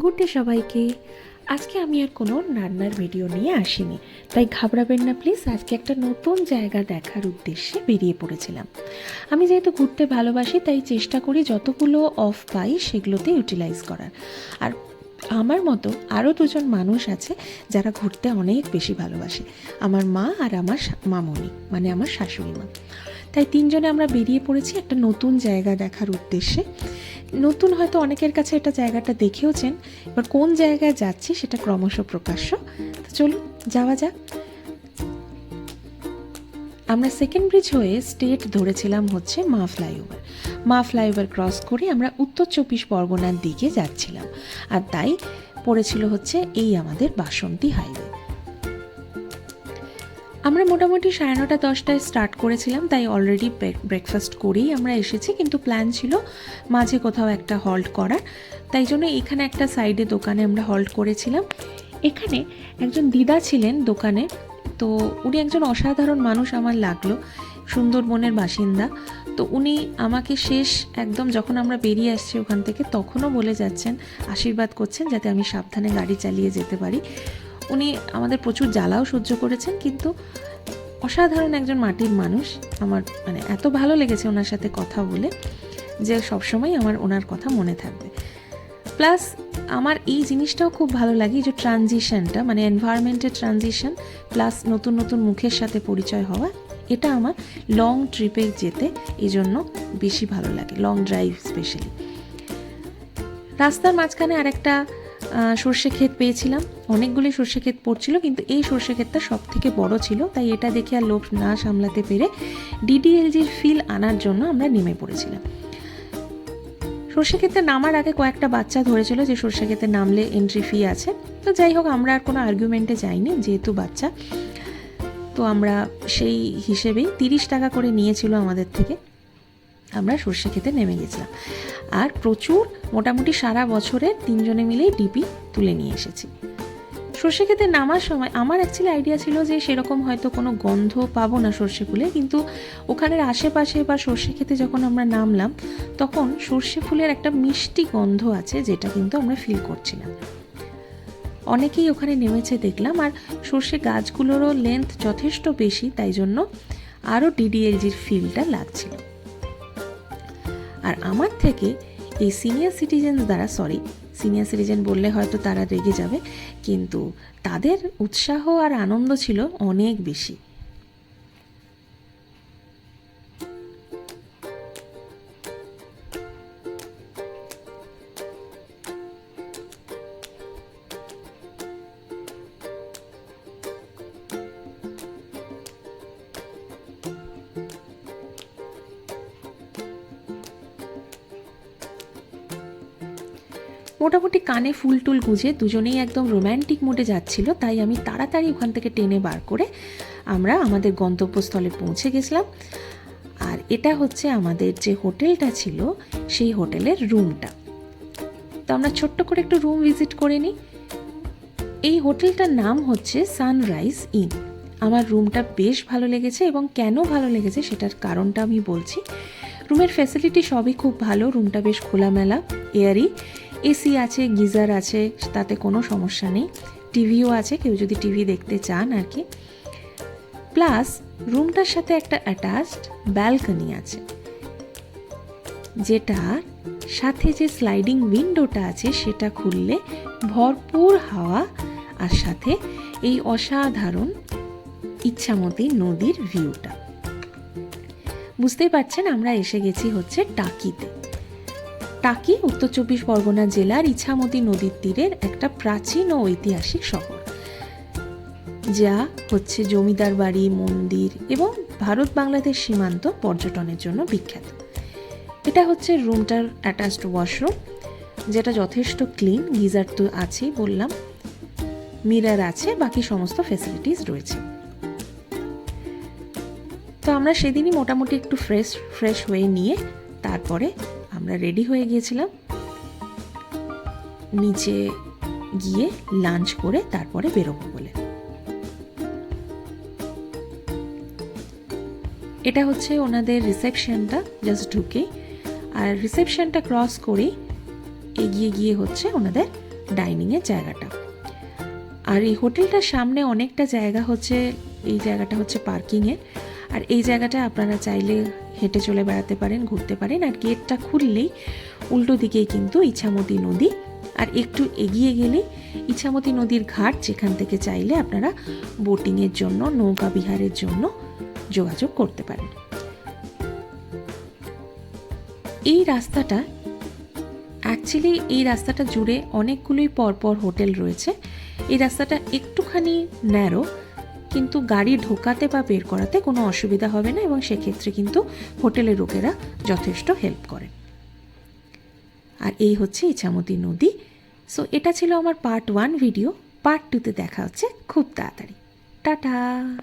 Good day সবাইকে। আজকে আমি আর কোনো রান্নার ভিডিও নিয়ে আসিনি, তাই ঘাবড়াবেন না প্লিজ। আজকে একটা নতুন জায়গা দেখার উদ্দেশ্যে বেরিয়ে পড়েছিলাম। আমি যেহেতু ঘুরতে ভালোবাসি, তাই চেষ্টা করি যতগুলো অফ পাই সেগুলোতে ইউটিলাইজ করার। আর আমার মতো আরও দুজন মানুষ আছে যারা ঘুরতে অনেক বেশি ভালোবাসে, আমার মা আর আমার মামনি, মানে আমার শাশুড়ি মা। তাই তিনজনে আমরা বেরিয়ে পড়েছি একটা নতুন জায়গা দেখার উদ্দেশ্যে। নতুন হয়তো অনেকের কাছে এটা জায়গাটা দেখেওছেন, এবার কোন জায়গায় যাচ্ছি সেটা ক্রমশ প্রকাশ্য। তো চলুন যাওয়া যাক। আমরা সেকেন্ড ব্রিজ হয়ে স্টেট ধরেছিলাম হচ্ছে মা ফ্লাইওভার ক্রস করে আমরা উত্তর 24 পরগনার দিকে যাচ্ছিলাম, আর তাই পড়েছিল হচ্ছে এই আমাদের বাসন্তী হাইওয়ে। আমরা মোটামুটি 9:30-10টায় স্টার্ট করেছিলাম, তাই অলরেডি ব্রেকফাস্ট করেই আমরা এসেছি, কিন্তু প্ল্যান ছিল মাঝে কোথাও একটা হল্ট করার। তাই জন্য এখানে একটা সাইডে দোকানে আমরা হল্ট করেছিলাম। এখানে একজন দিদা ছিলেন দোকানে, তো উনি একজন অসাধারণ মানুষ আমার লাগলো, সুন্দরবনের বাসিন্দা। তো উনি আমাকে শেষ একদম যখন আমরা বেরিয়ে আসছি ওখান থেকে, তখনও বলে যাচ্ছেন, আশীর্বাদ করছেন যাতে আমি সাবধানে গাড়ি চালিয়ে যেতে পারি। উনি আমাদের প্রচুর জ্বালাও সহ্য করেছেন, কিন্তু অসাধারণ একজন মাটির মানুষ। আমার মানে এত ভালো লেগেছে ওনার সাথে কথা বলে যে সবসময় আমার ওনার কথা মনে থাকবে। প্লাস আমার এই জিনিসটাও খুব ভালো লাগে, যে ট্রানজিশনটা, মানে এনভায়রনমেন্টের ট্রানজিশন প্লাস নতুন নতুন মুখের সাথে পরিচয় হওয়া, এটা আমার লং ট্রিপে যেতে এই জন্য বেশি ভালো লাগে, লং ড্রাইভ স্পেশালি। রাস্তার মাঝখানে আরেকটা সর্ষে ক্ষেত পেয়েছিলাম, অনেকগুলি সর্ষে ক্ষেত পড়ছিল, কিন্তু এই সর্ষে ক্ষেতটা সব থেকে বড় ছিল, তাই এটা দেখে আর লোভ না সামলাতে পেরে ডিডিএলজির ফিল আনার জন্য আমরা নেমে পড়েছিলাম। সর্ষে ক্ষেতে নামার আগে কয়েকটা বাচ্চা ধরেছিল যে সর্ষে ক্ষেতে নামলে এন্ট্রি ফি আছে। তো যাই হোক, আমরা আর কোনো আর্গুমেন্টে যাইনি, যেহেতু বাচ্চা। তো আমরা সেই হিসেবেই 30 টাকা করে নিয়েছিল আমাদের থেকে, আমরা সর্ষে ক্ষেতে নেমে গেছিলাম। আর প্রচুর, মোটামুটি সারা বছরের তিনজনে মিলেই ডিপি তুলে নিয়ে এসেছি। সর্ষে ক্ষেতে নামার সময় আমার অ্যাকচুয়ালি আইডিয়া ছিল যে সেরকম হয়তো কোনো গন্ধ পাবো না সর্ষে ফুলে, কিন্তু ওখানের আশেপাশে বা সর্ষে ক্ষেতে যখন আমরা নামলাম তখন সর্ষে ফুলের একটা মিষ্টি গন্ধ আছে, যেটা কিন্তু আমরা ফিল করছিলাম। অনেকেই ওখানে নেমেছে দেখলাম, আর সর্ষে গাছগুলোরও লেন্থ যথেষ্ট বেশি, তাই জন্য আরও ডিডিএলজির ফিলটা লাগছিল। আর আমার থেকে এই সিনিয়র সিটিজেন বললে হয়তো তারা রেগে যাবে, কিন্তু তাদের উৎসাহ আর আনন্দ ছিল অনেক বেশি। মোটামুটি কানে ফুল টুল গুঁজে দুজনেই একদম রোম্যান্টিক মুডে যাচ্ছিল, তাই আমি তাড়াতাড়ি ওখান থেকে টেনে বার করে আমরা আমাদের গন্তব্যস্থলে পৌঁছে গেছিলাম। আর এটা হচ্ছে আমাদের যে হোটেলটা ছিল সেই হোটেলের রুমটা। তো আমরা ছোট্ট করে একটু রুম ভিজিট করে নিই। এই হোটেলটার নাম হচ্ছে সানরাইজ ইন। আমার রুমটা বেশ ভালো লেগেছে, এবং কেন ভালো লেগেছে সেটার কারণটা আমি বলছি। রুমের ফ্যাসিলিটি সবই খুব ভালো, রুমটা বেশ খোলামেলা, এয়ারি, এসি আছে, গিজার আছে, তাতে কোনো সমস্যা নেই, টিভিও আছে কেউ যদি টিভি দেখতে চান আর কি। প্লাস রুমটার সাথে একটা অ্যাটাচড ব্যালকনি আছে, যেটার সাথে যে স্লাইডিং উইন্ডোটা আছে সেটা খুললে ভরপুর হাওয়া, আর সাথে এই অসাধারণ ইচ্ছামতি নদীর ভিউটা। বুঝতেই পারছেন আমরা এসে গেছি হচ্ছে টাকিতে। টাকি উত্তর 24 পরগনা জেলার ইছামতি নদীর তীরের একটা প্রাচীন ও ঐতিহাসিক শহর, যা হচ্ছে জমিদার বাড়ি, মন্দির এবং ভারত বাংলাদেশ সীমান্ত পর্যটনের জন্য বিখ্যাত। এটা হচ্ছে রুমটার অ্যাটাচড ওয়াশরুম, যেটা যথেষ্ট ক্লিন, গিজার তো আছেই বললাম, মিরর আছে, বাকি সমস্ত ফ্যাসিলিটিস রয়েছে। তো আমরা সেদিনই মোটামুটি একটু ফ্রেশ হয়ে নিয়ে তারপরে আমরা রেডি হয়ে গিয়েছিলাম নিচে গিয়ে লাঞ্চ করে তারপরে বেরোবো বলে। এটা হচ্ছে ওনাদের রিসেপশনটা, জাস্ট ঢুকে, আর রিসেপশনটা ক্রস করে এগিয়ে গিয়ে হচ্ছে ওনাদের ডাইনিংয়ের জায়গাটা। আর এই হোটেলটার সামনে অনেকটা জায়গা হচ্ছে, এই জায়গাটা হচ্ছে পার্কিংয়ের, আর এই জায়গাটা আপনারা চাইলে হেঁটে চলে বেড়াতে পারেন, ঘুরতে পারেন। আর গেটটা খুললেই উল্টো দিকেই কিন্তু ইছামতি নদী, আর একটু এগিয়ে গেলেই ইছামতি নদীর ঘাট, যেখান থেকে চাইলে আপনারা বোটিংয়ের জন্য, নৌকা বিহারের জন্য যোগাযোগ করতে পারেন। এই রাস্তাটা অ্যাকচুয়ালি, এই রাস্তাটা জুড়ে অনেকগুলোই পরপর হোটেল রয়েছে। এই রাস্তাটা একটুখানি ন্যারো, কিন্তু গাড়ি ঢোকাতে বা বের করাতে কোনো অসুবিধা হবে না, এবং সেক্ষেত্রে কিন্তু হোটেলের লোকেরা যথেষ্ট হেল্প করেন। আর এই হচ্ছে ইছামতি নদী। সো এটা ছিল আমার পার্ট 1 ভিডিও। পার্ট 2তে দেখা হচ্ছে খুব তাড়াতাড়ি। টাটা।